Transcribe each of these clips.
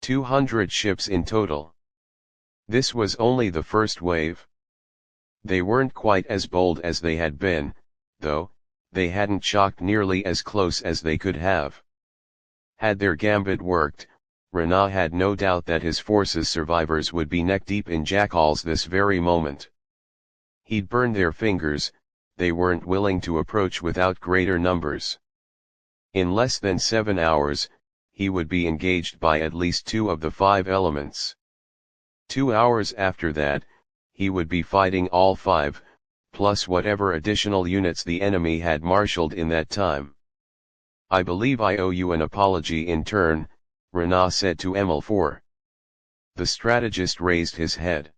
200 ships in total. This was only the first wave. They weren't quite as bold as they had been, though. They hadn't shocked nearly as close as they could have. Had their gambit worked, Renaud had no doubt that his force's survivors would be neck-deep in jackals this very moment. He'd burn their fingers. They weren't willing to approach without greater numbers. In less than 7 hours, he would be engaged by at least 2 of the 5 elements. 2 hours after that, he would be fighting all 5, plus whatever additional units the enemy had marshaled in that time. "I believe I owe you an apology in turn," Renaud said to Emil. The strategist raised his head.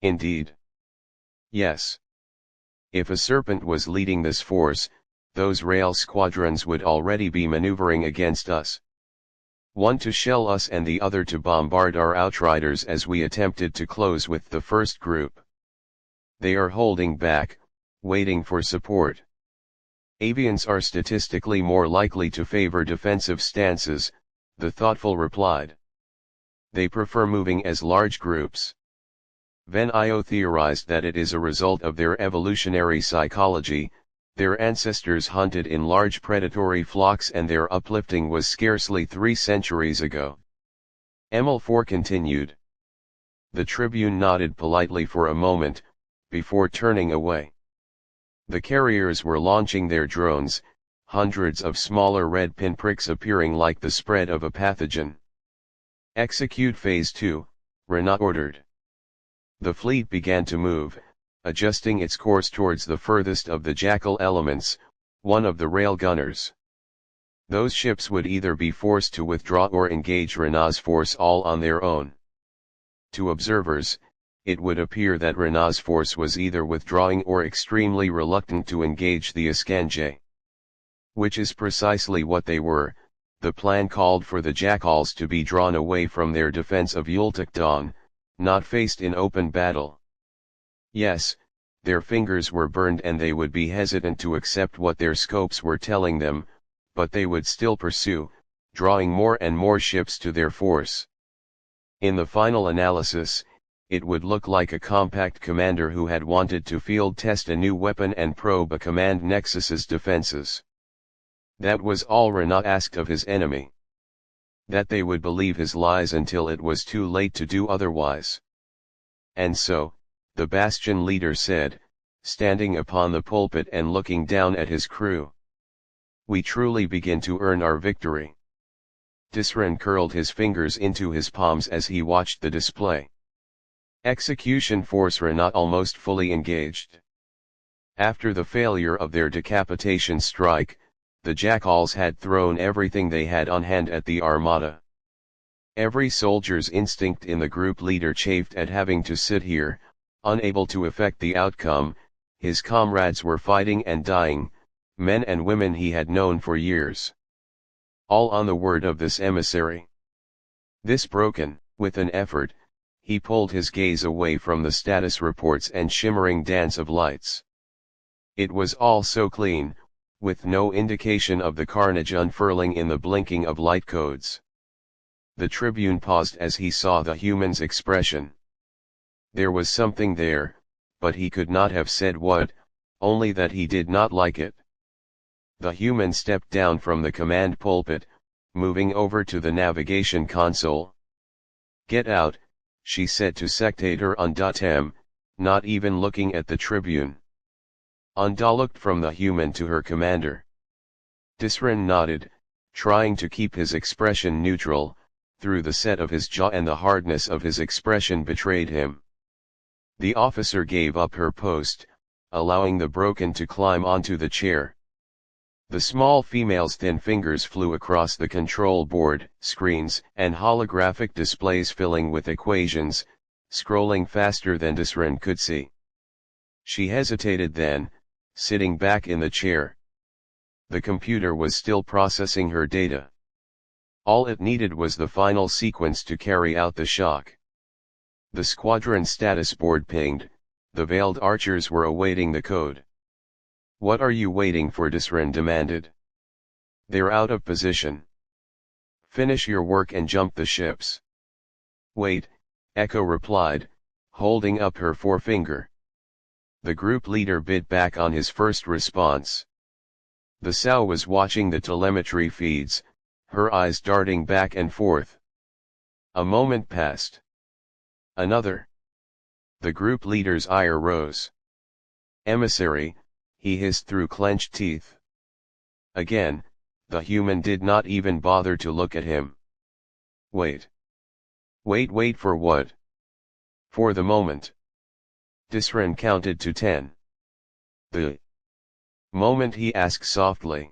"Indeed?" "Yes. If a serpent was leading this force, those rail squadrons would already be maneuvering against us. One to shell us and the other to bombard our outriders as we attempted to close with the first group. They are holding back, waiting for support. Avians are statistically more likely to favor defensive stances," the thoughtful replied. "They prefer moving as large groups. Van Io theorized that it is a result of their evolutionary psychology. Their ancestors hunted in large predatory flocks and their uplifting was scarcely 3 centuries ago." Emil continued. The Tribune nodded politely for a moment, before turning away. The carriers were launching their drones, hundreds of smaller red pinpricks appearing like the spread of a pathogen. "Execute Phase 2, Renaud ordered. The fleet began to move, adjusting its course towards the furthest of the jackal elements, one of the rail gunners. Those ships would either be forced to withdraw or engage Renaud's force all on their own. To observers, it would appear that Renaud's force was either withdrawing or extremely reluctant to engage the Escanje. Which is precisely what they were. The plan called for the jackals to be drawn away from their defense of Yultukdon, not faced in open battle. Yes, their fingers were burned and they would be hesitant to accept what their scopes were telling them, but they would still pursue, drawing more and more ships to their force. In the final analysis, it would look like a compact commander who had wanted to field test a new weapon and probe a command nexus's defenses. That was all Renaud asked of his enemy. That they would believe his lies until it was too late to do otherwise. "And so," the Bastion leader said, standing upon the pulpit and looking down at his crew, "we truly begin to earn our victory." Tisserand curled his fingers into his palms as he watched the display. Execution Force Renaud almost fully engaged. After the failure of their decapitation strike, the jackals had thrown everything they had on hand at the armada. Every soldier's instinct in the group leader chafed at having to sit here, unable to affect the outcome. His comrades were fighting and dying, men and women he had known for years. All on the word of this emissary. This broken, with an effort, he pulled his gaze away from the status reports and shimmering dance of lights. It was all so clean, with no indication of the carnage unfurling in the blinking of light codes. The Tribune paused as he saw the human's expression. There was something there, but he could not have said what, only that he did not like it. The human stepped down from the command pulpit, moving over to the navigation console. "Get out," she said to Sectator Undatem, not even looking at the Tribune. Unda looked from the human to her commander. Tisserand nodded, trying to keep his expression neutral, through the set of his jaw and the hardness of his expression betrayed him. The officer gave up her post, allowing the broken to climb onto the chair. The small female's thin fingers flew across the control board, screens and holographic displays filling with equations, scrolling faster than Tisserand could see. She hesitated then, sitting back in the chair. The computer was still processing her data. All it needed was the final sequence to carry out the shock. The squadron status board pinged, the veiled archers were awaiting the code. "What are you waiting for?" Tisserand demanded. "They're out of position." Finish your work and jump the ships. Wait, Echo replied, holding up her forefinger. The group leader bit back on his first response. The sow was watching the telemetry feeds, her eyes darting back and forth. A moment passed. Another. The group leader's ire rose. Emissary, he hissed through clenched teeth. Again, the human did not even bother to look at him. Wait. Wait for what? For the moment. Disren counted to 10. The moment, he asked softly.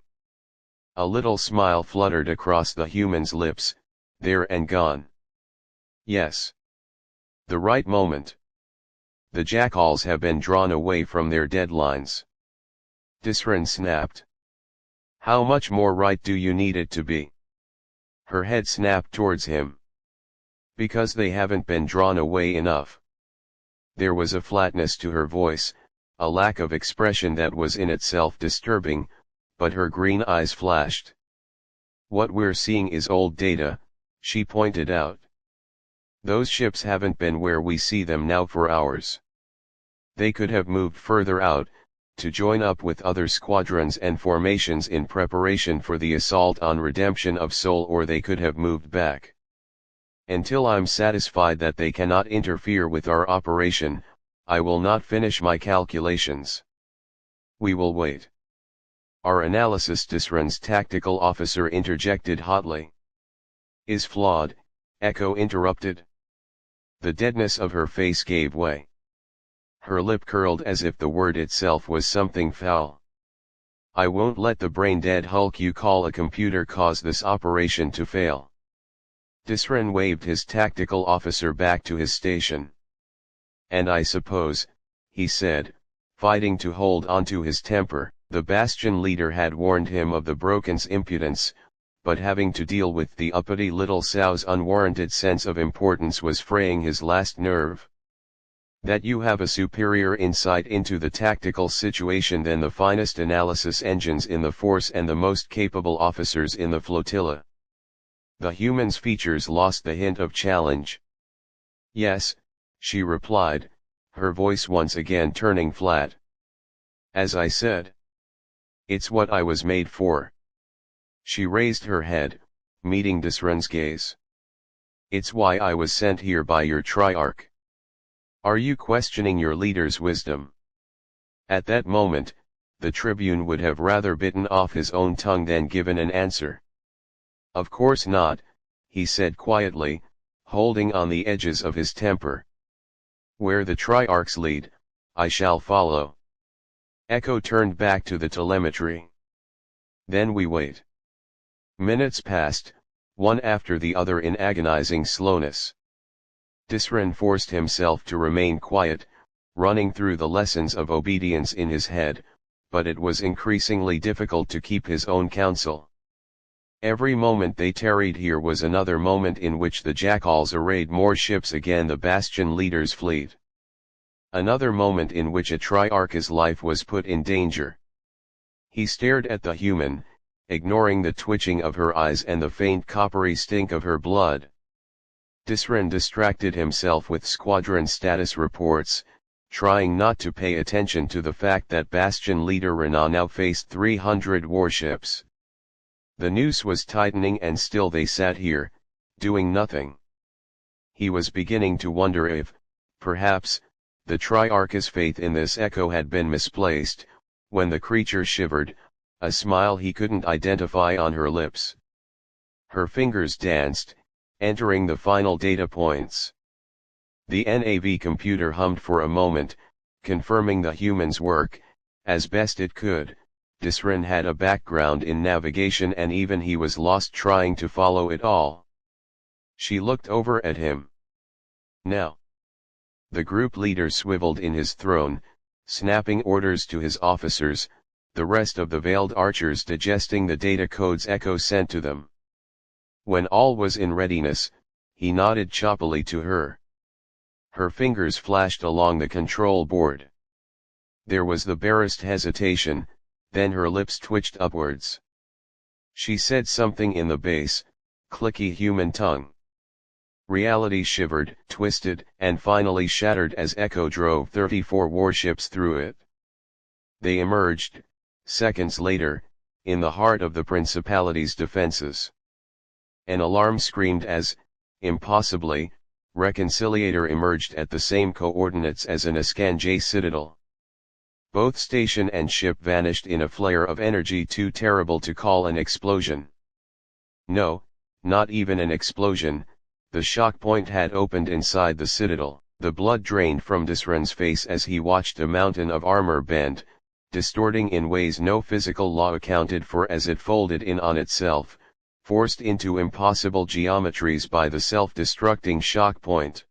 A little smile fluttered across the human's lips, there and gone. Yes. The right moment. The jackals have been drawn away from their deadlines. Disren snapped. How much more right do you need it to be? Her head snapped towards him. Because they haven't been drawn away enough. There was a flatness to her voice, a lack of expression that was in itself disturbing, but her green eyes flashed. What we're seeing is old data, she pointed out. Those ships haven't been where we see them now for hours. They could have moved further out, to join up with other squadrons and formations in preparation for the assault on Redemption of Soul, or they could have moved back. Until I'm satisfied that they cannot interfere with our operation, I will not finish my calculations. We will wait. Our analysis, Disren's tactical officer interjected hotly. Is flawed, Echo interrupted. The deadness of her face gave way. Her lip curled as if the word itself was something foul. I won't let the brain-dead hulk you call a computer cause this operation to fail. Disren waved his tactical officer back to his station. And I suppose, he said, fighting to hold onto his temper, the Bastion leader had warned him of the Broken's impudence, but having to deal with the uppity little sow's unwarranted sense of importance was fraying his last nerve. That you have a superior insight into the tactical situation than the finest analysis engines in the force and the most capable officers in the flotilla. The human's features lost the hint of challenge. Yes, she replied, her voice once again turning flat. As I said. It's what I was made for. She raised her head, meeting Disren's gaze. It's why I was sent here by your Triarch. Are you questioning your leader's wisdom? At that moment, the Tribune would have rather bitten off his own tongue than given an answer. Of course not, he said quietly, holding on the edges of his temper. Where the Triarchs lead, I shall follow. Echo turned back to the telemetry. Then we wait. Minutes passed, one after the other in agonizing slowness. Disren forced himself to remain quiet, running through the lessons of obedience in his head, but it was increasingly difficult to keep his own counsel. Every moment they tarried here was another moment in which the jackals arrayed more ships against the Bastion leader's fleet. Another moment in which a Triarch's life was put in danger. He stared at the human, ignoring the twitching of her eyes and the faint coppery stink of her blood. Disren distracted himself with squadron status reports, trying not to pay attention to the fact that Bastion leader Rana now faced 300 warships. The noose was tightening and still they sat here, doing nothing. He was beginning to wonder if, perhaps, the Triarch's faith in this Echo had been misplaced, when the creature shivered, a smile he couldn't identify on her lips. Her fingers danced, entering the final data points. The NAV computer hummed for a moment, confirming the human's work, as best it could. Disren had a background in navigation and even he was lost trying to follow it all. She looked over at him. Now. The group leader swiveled in his throne, snapping orders to his officers, the rest of the veiled archers digesting the data codes Echo sent to them. When all was in readiness, he nodded choppily to her. Her fingers flashed along the control board. There was the barest hesitation, then her lips twitched upwards. She said something in the bass, clicky human tongue. Reality shivered, twisted, and finally shattered as Echo drove 34 warships through it. They emerged, seconds later, in the heart of the Principality's defenses. An alarm screamed as, impossibly, Reconciliator emerged at the same coordinates as an Iskanjay citadel. Both station and ship vanished in a flare of energy too terrible to call an explosion. No, not even an explosion, the shock point had opened inside the citadel. The blood drained from Disran's face as he watched a mountain of armor bend, distorting in ways no physical law accounted for as it folded in on itself, forced into impossible geometries by the self-destructing shock point.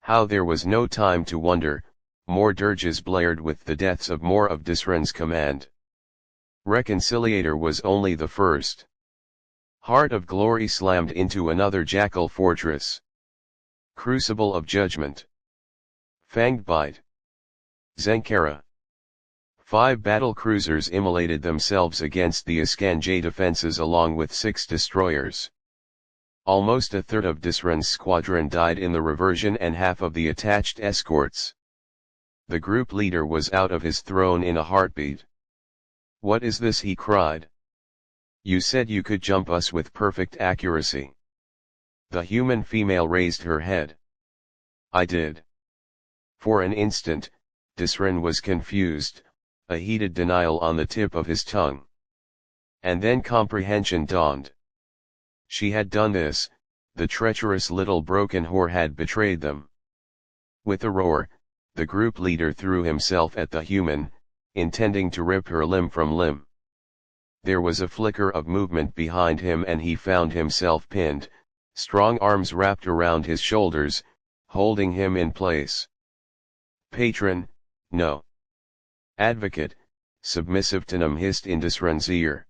How there was no time to wonder, more dirges blared with the deaths of more of Disran's command. Reconciliator was only the first. Heart of Glory slammed into another Jackal fortress. Crucible of Judgment. Fanged Bite. Zenkara. 5 battle cruisers immolated themselves against the Iskanjay defenses along with 6 destroyers. Almost a third of Disran's squadron died in the reversion and half of the attached escorts. The group leader was out of his throne in a heartbeat. "What is this?" he cried. "You said you could jump us with perfect accuracy." The human female raised her head. "I did." For an instant, Disran was confused, a heated denial on the tip of his tongue. And then comprehension dawned. She had done this, the treacherous little broken whore had betrayed them. With a roar, the group leader threw himself at the human, intending to rip her limb from limb. There was a flicker of movement behind him and he found himself pinned, strong arms wrapped around his shoulders, holding him in place. "Patron, no." "Advocate," submissive Tanum hissed in Disran's ear.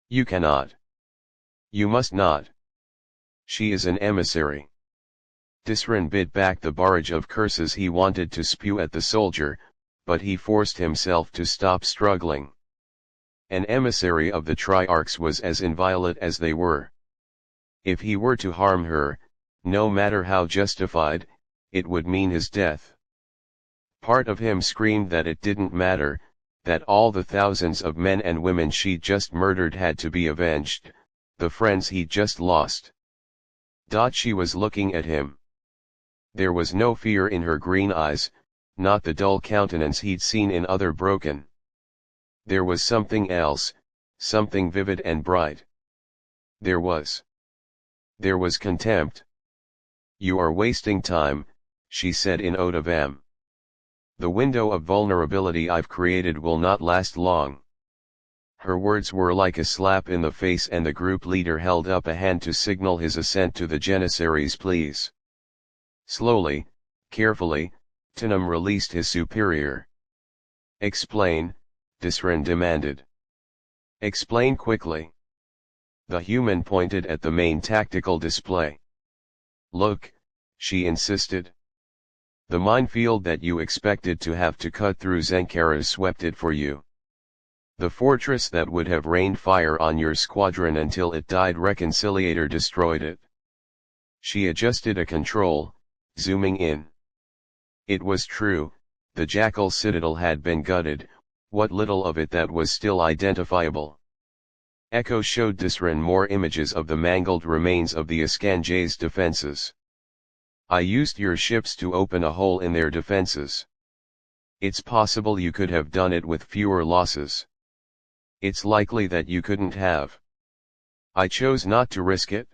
"You cannot. You must not. She is an emissary." Disran bit back the barrage of curses he wanted to spew at the soldier, but he forced himself to stop struggling. An emissary of the Triarchs was as inviolate as they were. If he were to harm her, no matter how justified, it would mean his death. Part of him screamed that it didn't matter, that all the thousands of men and women she'd just murdered had to be avenged, the friends he'd just lost. She was looking at him. There was no fear in her green eyes, not the dull countenance he'd seen in other broken. There was something else, something vivid and bright. There was contempt. "You are wasting time," she said in Odavam. "The window of vulnerability I've created will not last long." Her words were like a slap in the face and the group leader held up a hand to signal his assent to the Janissary's pleas. Slowly, carefully, Tanum released his superior. "Explain," Disran demanded. "Explain quickly." The human pointed at the main tactical display. "Look," she insisted. "The minefield that you expected to have to cut through Zenkara swept it for you. The fortress that would have rained fire on your squadron until it died, Reconciliator destroyed it." She adjusted a control, zooming in. It was true, the Jackal citadel had been gutted, what little of it that was still identifiable. Echo showed Disran more images of the mangled remains of the Iskanjay's defenses. "I used your ships to open a hole in their defenses. It's possible you could have done it with fewer losses. It's likely that you couldn't have. I chose not to risk it."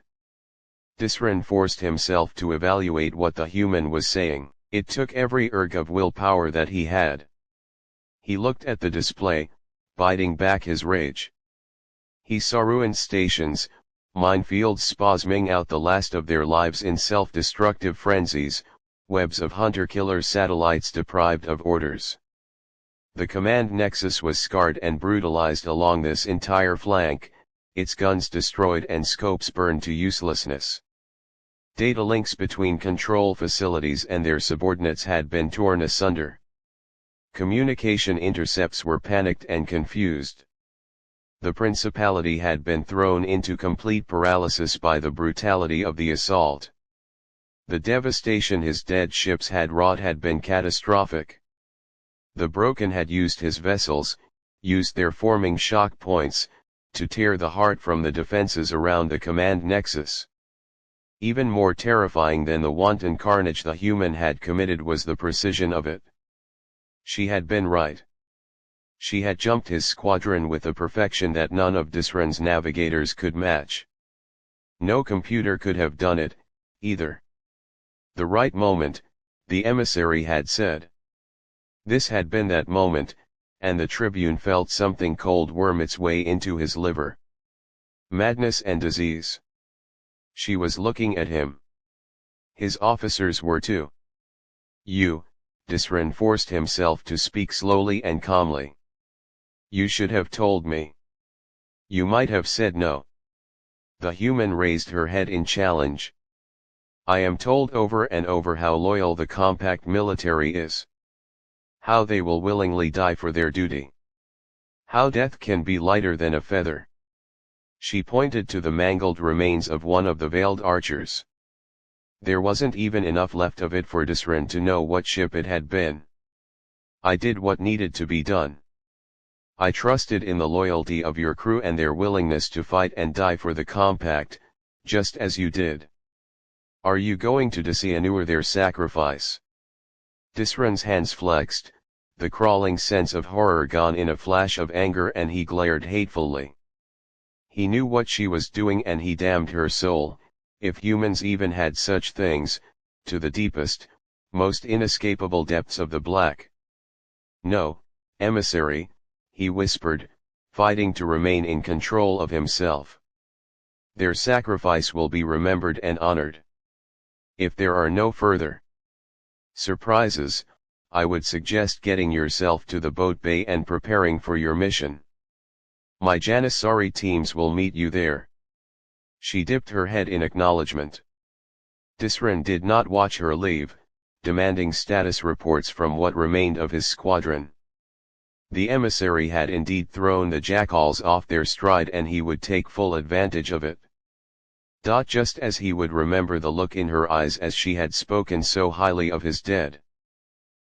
Disran forced himself to evaluate what the human was saying. It took every erg of willpower that he had. He looked at the display, biting back his rage. He saw ruined stations, minefields spasming out the last of their lives in self-destructive frenzies, webs of hunter-killer satellites deprived of orders. The command nexus was scarred and brutalized along this entire flank, its guns destroyed and scopes burned to uselessness. Data links between control facilities and their subordinates had been torn asunder. Communication intercepts were panicked and confused. The principality had been thrown into complete paralysis by the brutality of the assault. The devastation his dead ships had wrought had been catastrophic. The Broken had used his vessels, used their forming shock points, to tear the heart from the defenses around the command nexus. Even more terrifying than the wanton carnage the human had committed was the precision of it. She had been right. She had jumped his squadron with a perfection that none of Disran's navigators could match. No computer could have done it, either. The right moment, the emissary had said. This had been that moment, and the Tribune felt something cold worm its way into his liver. Madness and disease. She was looking at him. His officers were too. Disran forced himself to speak slowly and calmly. You should have told me. You might have said no. The human raised her head in challenge. I am told over and over how loyal the compact military is. How they will willingly die for their duty. How death can be lighter than a feather. She pointed to the mangled remains of one of the veiled archers. There wasn't even enough left of it for Disran to know what ship it had been. I did what needed to be done. I trusted in the loyalty of your crew and their willingness to fight and die for the compact, just as you did. Are you going to dishonor their sacrifice? Disran's hands flexed, the crawling sense of horror gone in a flash of anger, and he glared hatefully. He knew what she was doing, and he damned her soul, if humans even had such things, to the deepest, most inescapable depths of the black. No, emissary, he whispered, fighting to remain in control of himself. Their sacrifice will be remembered and honored. If there are no further surprises, I would suggest getting yourself to the boat bay and preparing for your mission. My Janissary teams will meet you there. She dipped her head in acknowledgement. Disran did not watch her leave, demanding status reports from what remained of his squadron. The emissary had indeed thrown the jackals off their stride, and he would take full advantage of it. Just as he would remember the look in her eyes as she had spoken so highly of his dead.